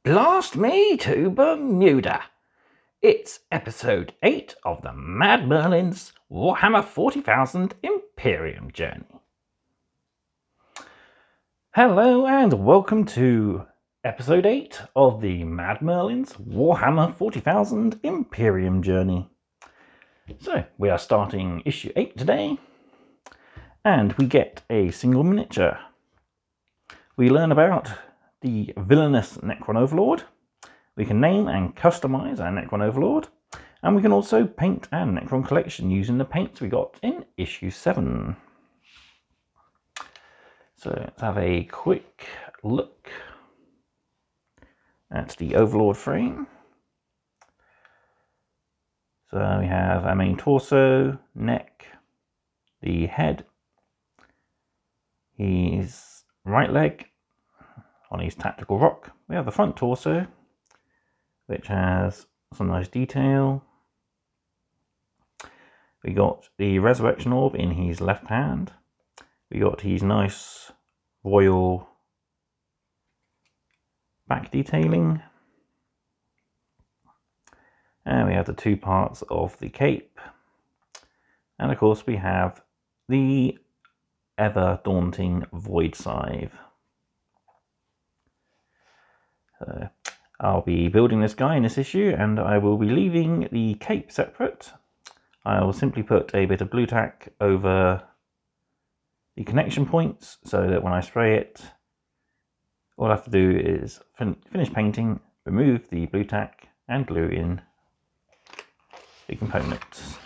Blast me to Bermuda! It's episode 8 of the Mad Merlin's Warhammer 40,000 Imperium journey. Hello and welcome to episode 8 of the Mad Merlin's Warhammer 40,000 Imperium journey. So we are starting issue 8 today, and we get a single miniature. We learn about the villainous Necron Overlord. We can name and customize our Necron Overlord, and we can also paint our Necron collection using the paints we got in issue 7. So let's have a quick look at the Overlord frame. So we have our main torso, neck, the head, his right leg on his tactical rock. We have the front torso, which has some nice detail. We got the resurrection orb in his left hand. We got his nice royal back detailing. And we have the two parts of the cape. And of course we have the ever daunting void scythe. So I'll be building this guy in this issue, and I will be leaving the cape separate. I will simply put a bit of blue tack over the connection points so that when I spray it, all I have to do is finish painting, remove the blue tack and glue in the components.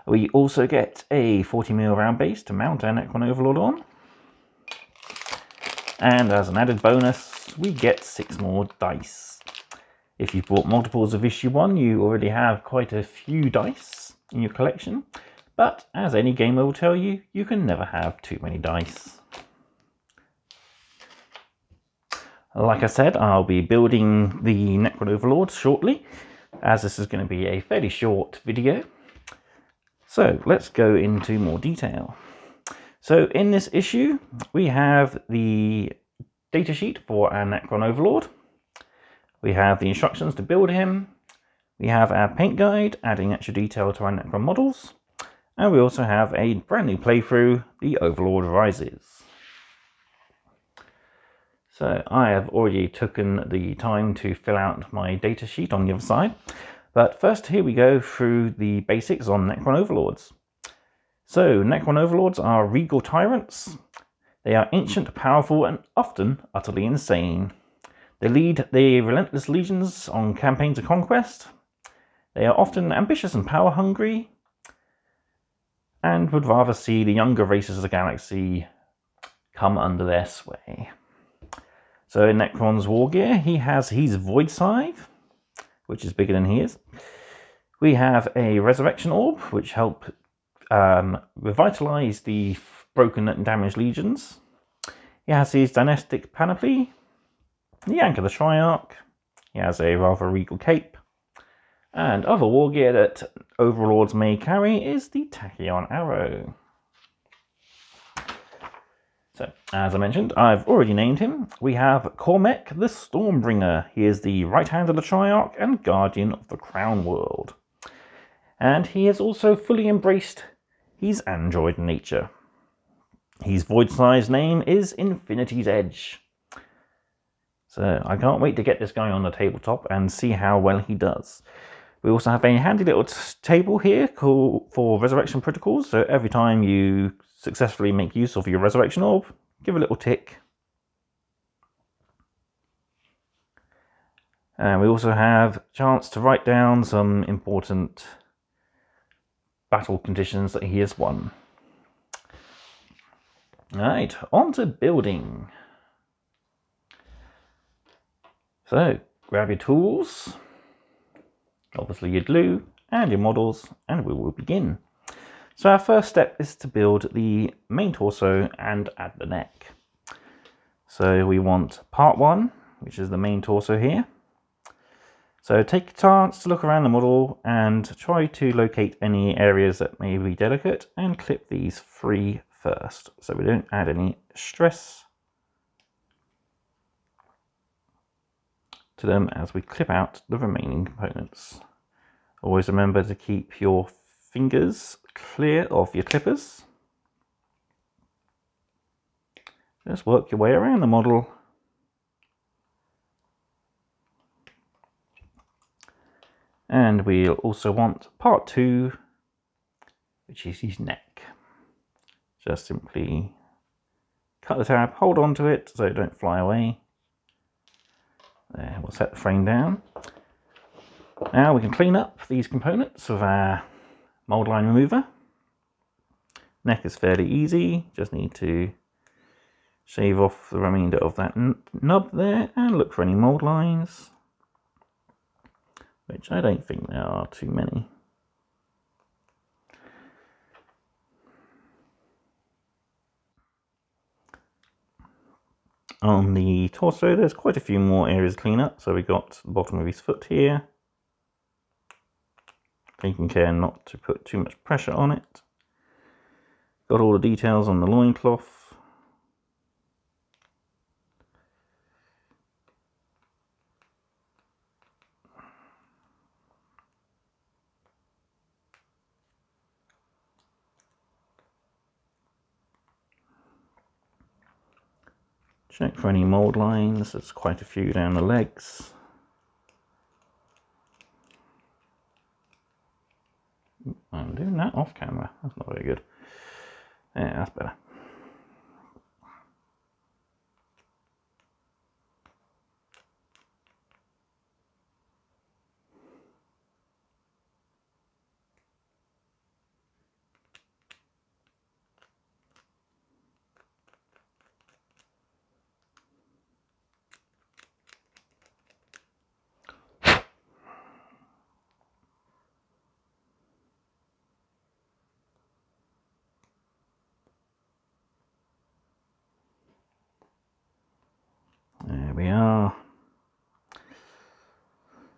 We also get a 40mm round base to mount our Necron Overlord on. And as an added bonus, we get 6 more dice. If you've bought multiples of issue 1, you already have quite a few dice in your collection. But as any gamer will tell you, you can never have too many dice. Like I said, I'll be building the Necron Overlord shortly, as this is going to be a fairly short video. So let's go into more detail. So in this issue, we have the datasheet for our Necron Overlord. We have the instructions to build him. We have our paint guide, adding extra detail to our Necron models. And we also have a brand new playthrough, The Overlord Rises. So I have already taken the time to fill out my datasheet on the other side. But first, here we go through the basics on Necron Overlords. So, Necron Overlords are regal tyrants. They are ancient, powerful, and often utterly insane. They lead the relentless legions on campaigns of conquest. They are often ambitious and power-hungry, and would rather see the younger races of the galaxy come under their sway. So in Necron's war gear, he has his Void Scythe, which is bigger than he is. We have a Resurrection Orb, which help revitalize the broken and damaged legions. He has his dynastic panoply, the Anchor the Triarch. He has a rather regal cape. And other war gear that Overlords may carry is the Tachyon Arrow. So, as I mentioned, I've already named him. We have Cormac the Stormbringer. He is the right hand of the Triarch and guardian of the Crown World. And he has also fully embraced his android nature. His void size name is Infinity's Edge. So I can't wait to get this guy on the tabletop and see how well he does. We also have a handy little table here for resurrection protocols. So every time you successfully make use of your resurrection orb, give a little tick. And we also have a chance to write down some important battle conditions that he has won. Alright, on to building. So, grab your tools, obviously your glue, and your models, and we will begin. So our first step is to build the main torso and add the neck. So we want part 1, which is the main torso here. So take a chance to look around the model and try to locate any areas that may be delicate and clip these free first, so we don't add any stress to them as we clip out the remaining components. Always remember to keep your fingers clear of your clippers. Just work your way around the model. And we'll also want part 2, which is his neck. Just simply cut the tab, hold on to it so it don't fly away. There, we'll set the frame down. Now we can clean up these components with our mold line remover. Neck is fairly easy, just need to shave off the remainder of that nub there and look for any mold lines, which I don't think there are too many. On the torso there's quite a few more areas to clean up, so we got the bottom of his foot here. Taking care not to put too much pressure on it. Got all the details on the loincloth. Check for any mold lines, there's quite a few down the legs. I'm doing that off camera, that's not very good. Yeah, that's better. There we are.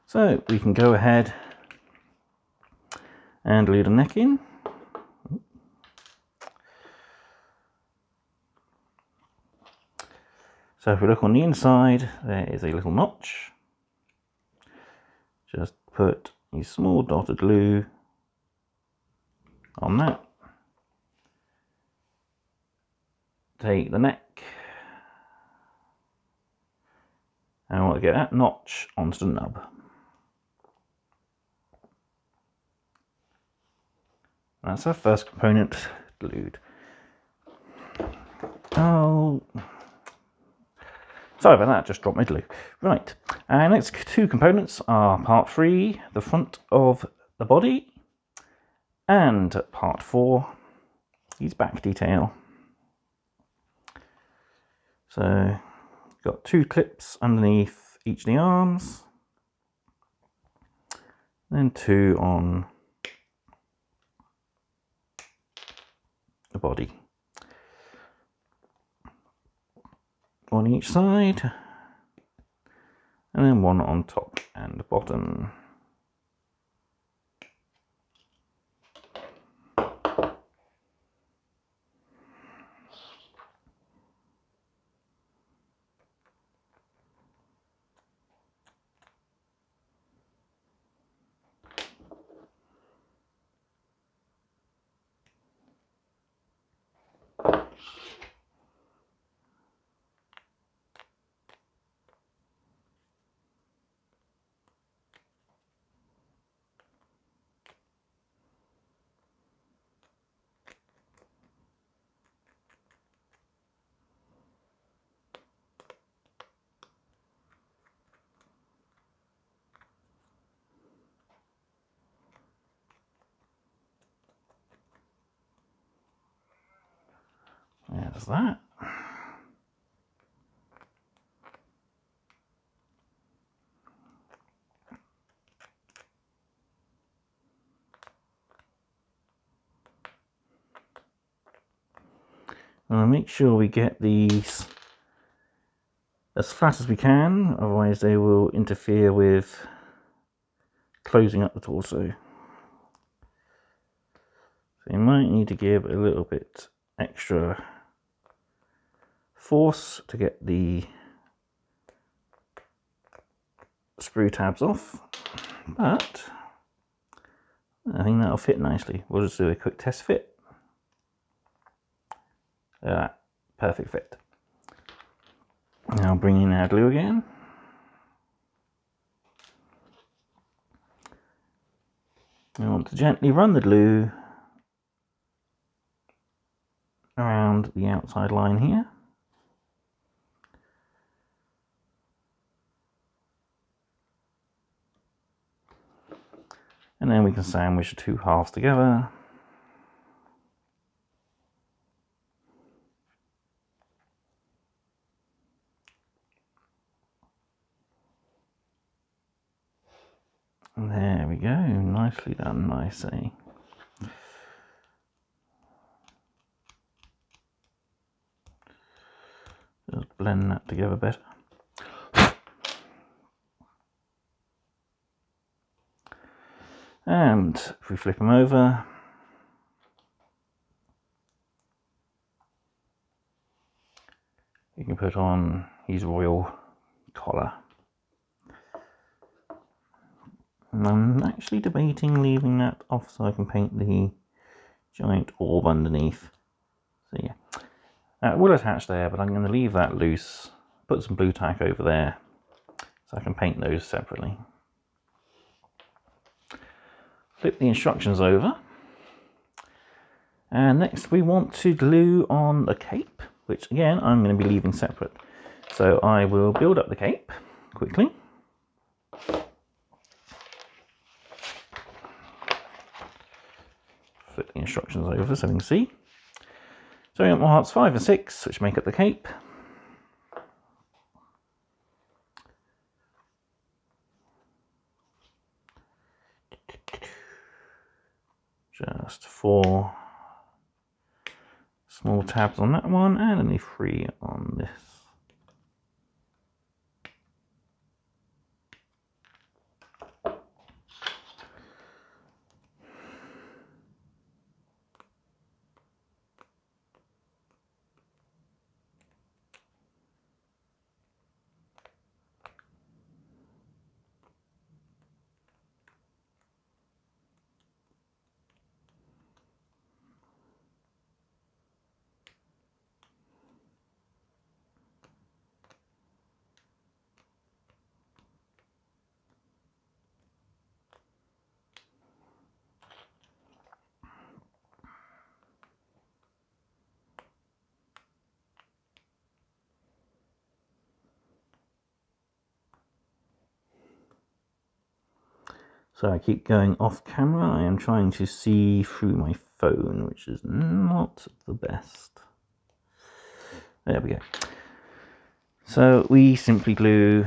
So we can go ahead and glue the neck in. So if we look on the inside, there is a little notch. Just put a small dot of glue on that. Take the neck. And I want to get that notch onto the nub. That's our first component glued. Oh, sorry about that, just dropped my glue. Right, our next 2 components are part 3, the front of the body, and part 4, his back detail. So, got 2 clips underneath each of the arms, then 2 on the body. On each side, and then 1 on top and bottom. There's that. And make sure we get these as flat as we can, otherwise they will interfere with closing up the torso. So you might need to give a little bit extra force to get the screw tabs off, but I think that'll fit nicely. We'll just do a quick test fit. Perfect fit. Now bring in our glue again. We want to gently run the glue around the outside line here. And then we can sandwich the two halves together. And there we go, nicely done, I say. Just blend that together better. And if we flip them over, you can put on his royal collar. And I'm actually debating leaving that off so I can paint the giant orb underneath. So yeah, that will attach there, but I'm going to leave that loose, put some blue tack over there so I can paint those separately. Flip the instructions over, and next we want to glue on the cape, which again I'm going to be leaving separate. So I will build up the cape quickly. Flip the instructions over so we can see. So we want parts 5 and 6, which make up the cape. Just 4 small tabs on that one, and only 3 on this. So I keep going off camera. I am trying to see through my phone, which is not the best. There we go. So we simply glue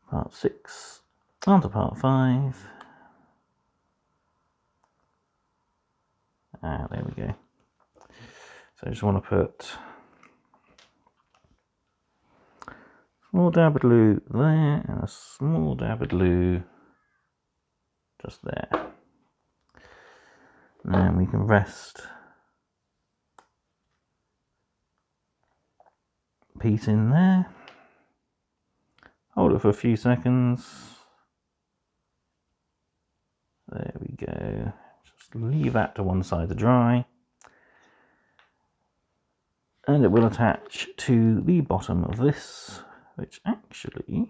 part 6 onto part 5. There we go. So I just want to put a small dab of glue there and a small dab of glue just there. And then we can rest a piece in there. Hold it for a few seconds. There we go. Just leave that to one side to dry. And it will attach to the bottom of this, which actually...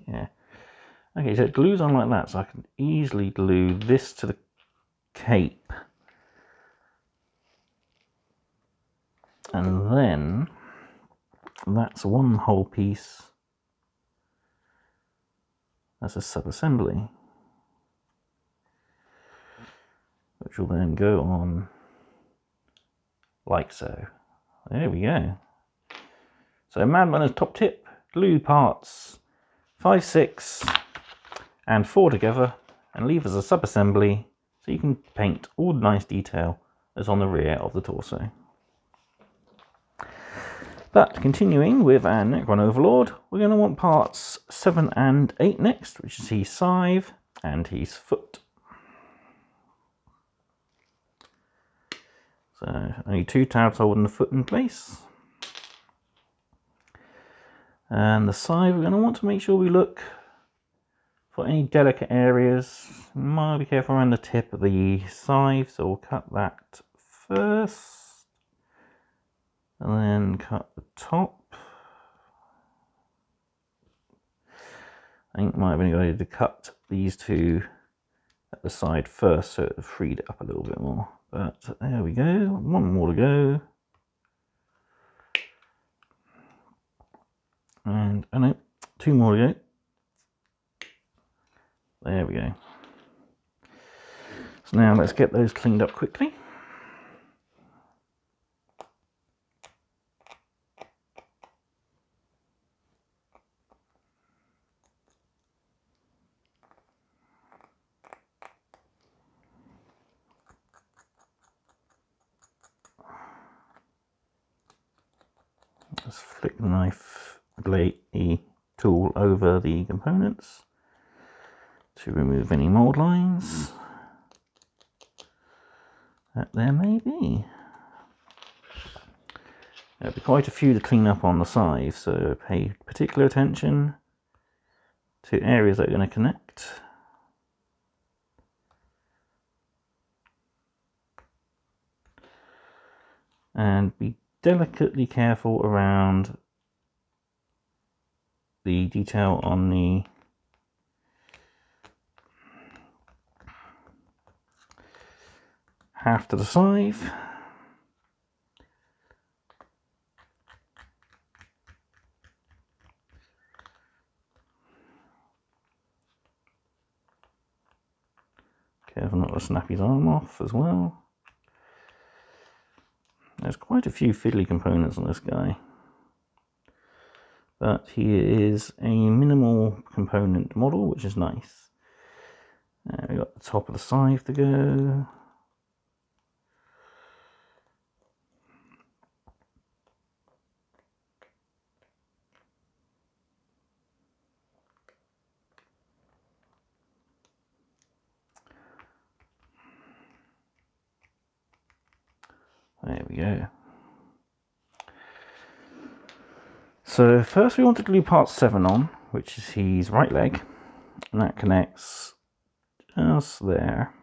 yeah. Okay, so it glues on like that, so I can easily glue this to the cape. And then that's one whole piece. That's a sub-assembly. which will then go on like so. There we go. So Madman's top tip, glue parts 5, 6 and 4 together and leave as a sub-assembly so you can paint all the nice detail that's on the rear of the torso. But continuing with our Necron Overlord, we're going to want parts 7 and 8 next, which is his scythe and his foot. So only 2 tabs holding the foot in place. And the scythe, we're going to want to make sure we look for any delicate areas. Might be careful around the tip of the scythe, so we'll cut that first. And then cut the top. I think it might have been a good idea to cut these two at the side first so it freed it up a little bit more. But there we go, one more to go. And, oh no, 2 more to go. There we go. So now let's get those cleaned up quickly. Just flick the knife blade tool over the components to remove any mold lines that there may be. There'll be quite a few to clean up on the scythe, so pay particular attention to areas that are going to connect. And be delicately careful around the detail on the haft of the scythe. Careful not to snap his arm off as well. There's quite a few fiddly components on this guy, but he is a minimal component model, which is nice. We've got the top of the scythe to go. There we go. So first we want to glue part 7 on, which is his right leg, and that connects just there.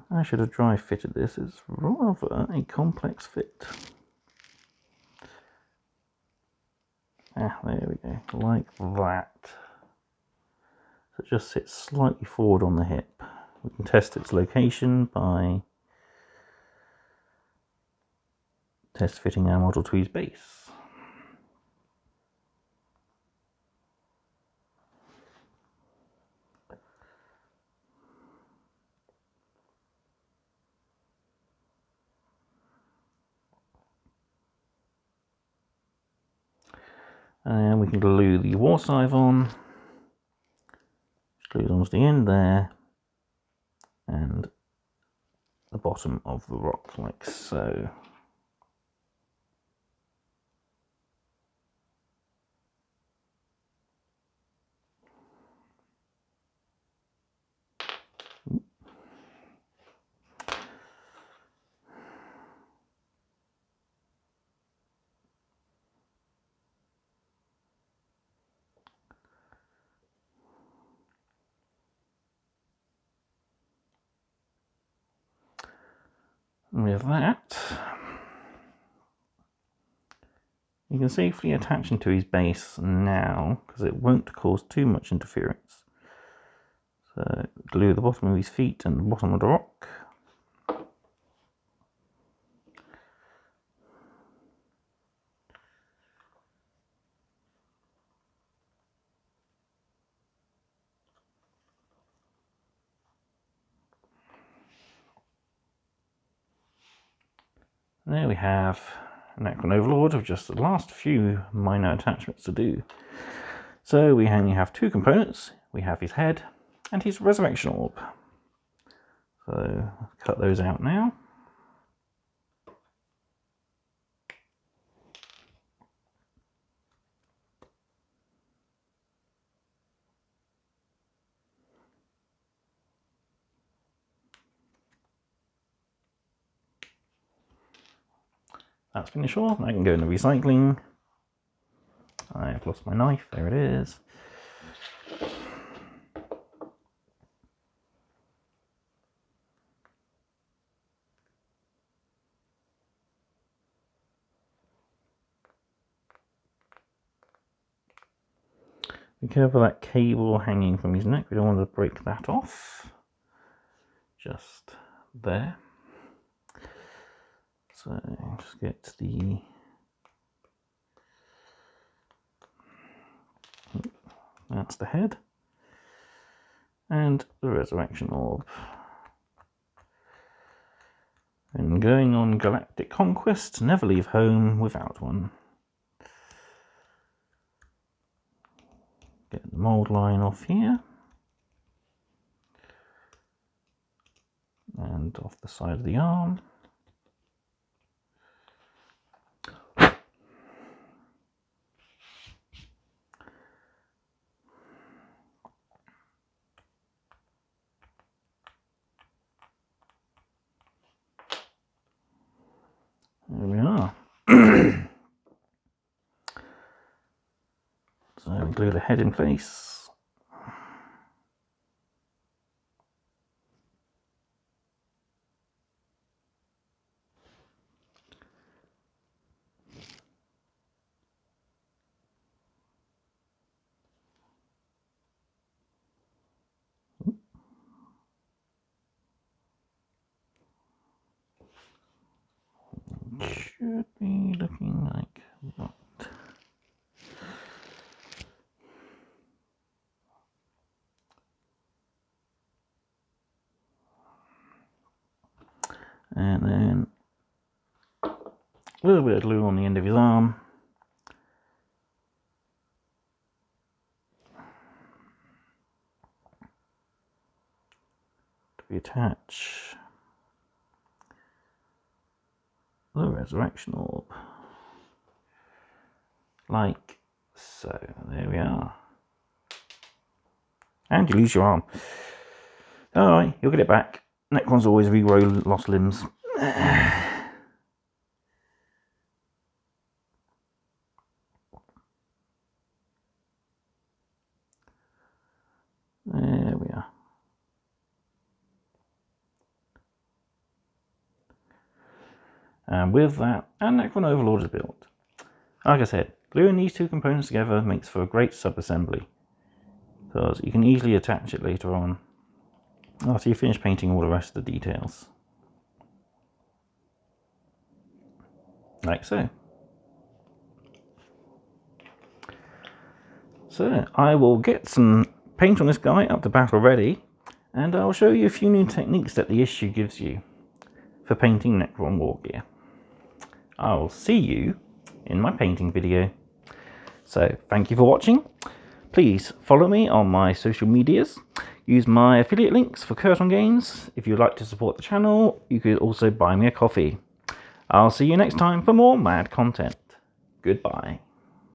I should have dry fitted this. It's rather a complex fit. Ah, there we go, like that. So it just sits slightly forward on the hip. We can test its location by test fitting our model to his base. And we can glue the war scythe on. Glues onto the end there, and the bottom of the rock, like so. with that, you can safely attach him to his base now, because it won't cause too much interference. So glue the bottom of his feet and the bottom of the rock. There we have Necron Overlord with just the last few minor attachments to do. So we only have two components. We have his head and his resurrection orb. So let's cut those out now. That's finished off. I can go into recycling. I've lost my knife. There it is. Be careful of that cable hanging from his neck. We don't want to break that off. Just there. So just get the that's the head and the resurrection orb. And going on galactic conquest, never leave home without one. Get the mold line off here and off the side of the arm. There we are. So we glue the head in place. Should be looking like that. And then a little bit of glue on the end of his arm. To attach the resurrection orb. Like so. There we are. And you lose your arm. Alright, you'll get it back. Necrons always regrow lost limbs. There we are. And with that, our Necron Overlord is built. Like I said, gluing these two components together makes for a great sub-assembly, because you can easily attach it later on after you finish painting all the rest of the details. Like so. So I will get some paint on this guy up to battle ready, and I'll show you a few new techniques that the issue gives you for painting Necron war gear. I'll see you in my painting video. So thank you for watching. Please follow me on my social medias. Use my affiliate links for Curtain Games. If you'd like to support the channel, you could also buy me a coffee. I'll see you next time for more mad content. Goodbye.